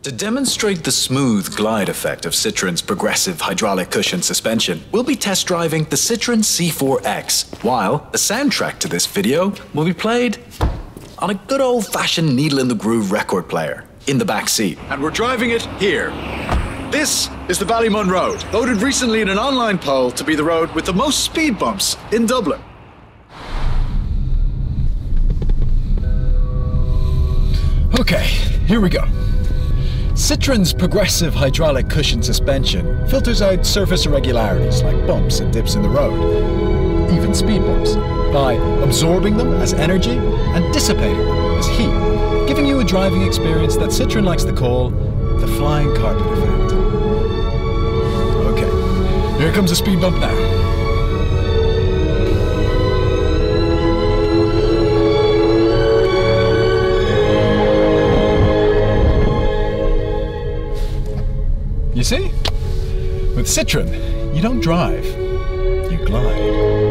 To demonstrate the smooth glide effect of Citroën's progressive hydraulic cushion suspension, we'll be test driving the Citroën C4X, while the soundtrack to this video will be played on a good old-fashioned needle-in-the-groove record player in the back seat. And we're driving it here. This is the Ballymun Road, voted recently in an online poll to be the road with the most speed bumps in Dublin. Okay, here we go. Citroën's progressive hydraulic cushion suspension filters out surface irregularities like bumps and dips in the road, even speed bumps, by absorbing them as energy and dissipating them as heat, giving you a driving experience that Citroën likes to call the flying carpet effect. Okay, here comes a speed bump now. You see? With Citroën, you don't drive, you glide.